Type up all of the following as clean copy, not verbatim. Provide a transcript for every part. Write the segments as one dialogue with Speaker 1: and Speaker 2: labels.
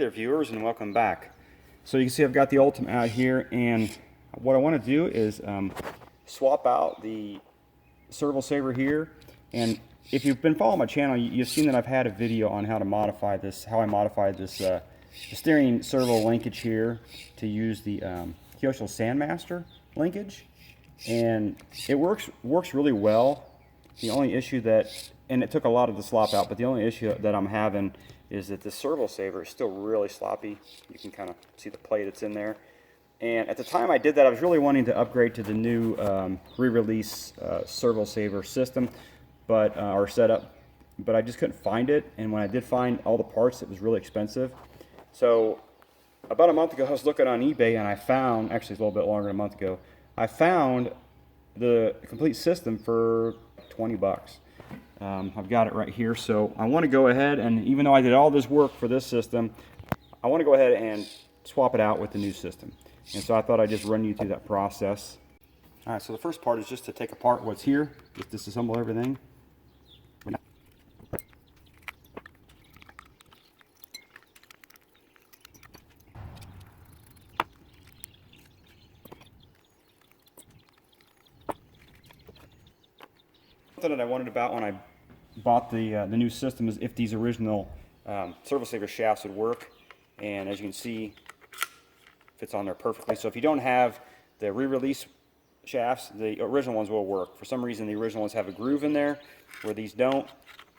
Speaker 1: Hey there viewers, and welcome back. So you can see I've got the Ultima out here, and what I want to do is swap out the Servo Saver here. And if you've been following my channel, you've seen that I've had a video on how to modify this, how I modified this the steering servo linkage here to use the Kyosho Sandmaster linkage, and it works really well. The only issue and it took a lot of the slop out, but the only issue that I'm having is that the Servo Saver is still really sloppy. You can kind of see the plate that's in there. And at the time I did that, I was really wanting to upgrade to the new re-release Servo Saver system, or setup, but I just couldn't find it. And when I did find all the parts, it was really expensive. So about a month ago, I was looking on eBay, and I found, actually it's a little bit longer than a month ago, I found the complete system for 20 bucks. I've got it right here, so I want to go ahead, and even though I did all this work for this system, I want to go ahead and swap it out with the new system. And so I thought I'd just run you through that process. All right, so the first part is just to take apart what's here, just disassemble everything. Something that I wondered about when I bought the new system is if these original Servo Saver shafts would work, and as you can see, fits on there perfectly. So if you don't have the re-release shafts, the original ones will work. For some reason the original ones have a groove in there where these don't,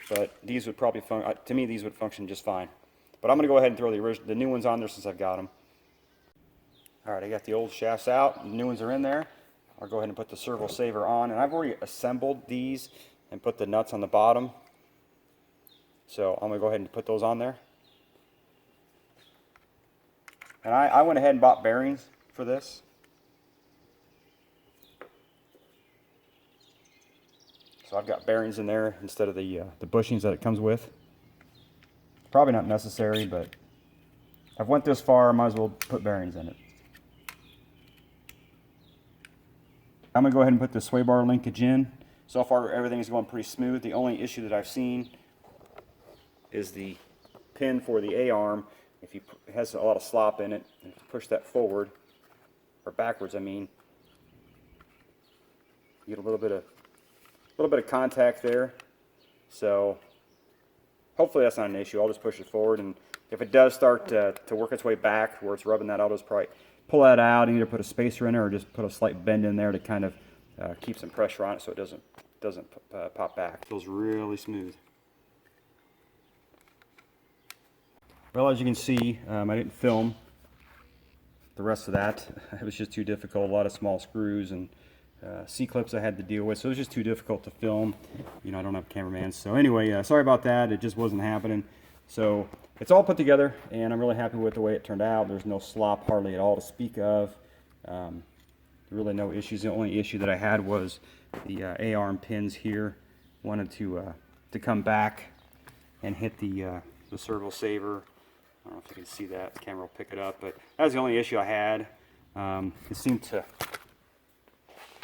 Speaker 1: but these would probably to me these would function just fine. But I'm going to go ahead and throw the new ones on there since I've got them. Alright, I got the old shafts out, the new ones are in there. I'll go ahead and put the Servo Saver on, and I've already assembled these and put the nuts on the bottom. So I'm going to go ahead and put those on there. And I went ahead and bought bearings for this. So I've got bearings in there instead of the bushings that it comes with. Probably not necessary, but I've went this far, I might as well put bearings in it. I'm going to go ahead and put the sway bar linkage in. So far everything is going pretty smooth. The only issue that I've seen is the pin for the A-arm. It has a lot of slop in it. If you push that forward, or backwards I mean, you get a little bit of contact there. So hopefully that's not an issue. I'll just push it forward, and if it does start to work its way back where it's rubbing that, I'll just probably pull that out and either put a spacer in there or just put a slight bend in there to kind of keep some pressure on it so it doesn't pop back. It feels really smooth. Well, as you can see, I didn't film the rest of that. It was just too difficult. A lot of small screws and C-clips I had to deal with, so it was just too difficult to film. You know, I don't have cameraman. So anyway, sorry about that. It just wasn't happening. So it's all put together, and I'm really happy with the way it turned out. There's no slop hardly at all to speak of. Really no issues. The only issue that I had was the A-arm pins here. Wanted to come back and hit the Servo Saver. I don't know if you can see that. The camera will pick it up, but that was the only issue I had. It seemed to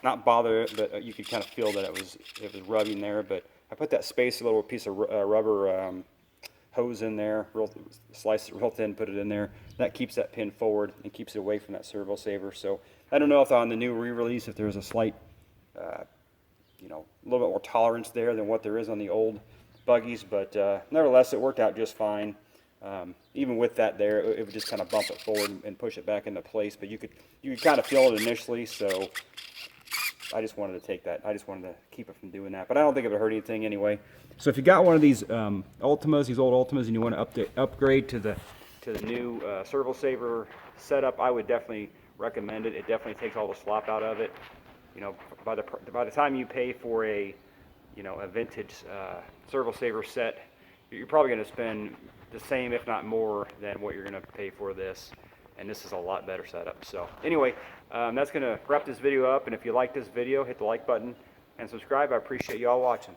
Speaker 1: not bother it, but you could kind of feel that it was rubbing there. But I put that spacer, little piece of rubber hose in there, slice it real thin, put it in there. That keeps that pin forward and keeps it away from that Servo Saver. So I don't know if on the new re-release if there's a slight, you know, a little bit more tolerance there than what there is on the old buggies, but nevertheless it worked out just fine. Even with that there, it would just kind of bump it forward and push it back into place, but you could kind of feel it initially. So I just wanted to take that. I just wanted to keep it from doing that, but I don't think it would hurt anything anyway. So if you got one of these Ultimas, these old Ultimas, and you want to upgrade to the new Servo Saver setup, I would definitely recommend it. It definitely takes all the slop out of it. You know, by the time you pay for a vintage Servo Saver set, you're probably going to spend the same, if not more, than what you're going to pay for this. And this is a lot better setup. So anyway, that's going to wrap this video up. And if you like this video, hit the like button and subscribe. I appreciate you all watching.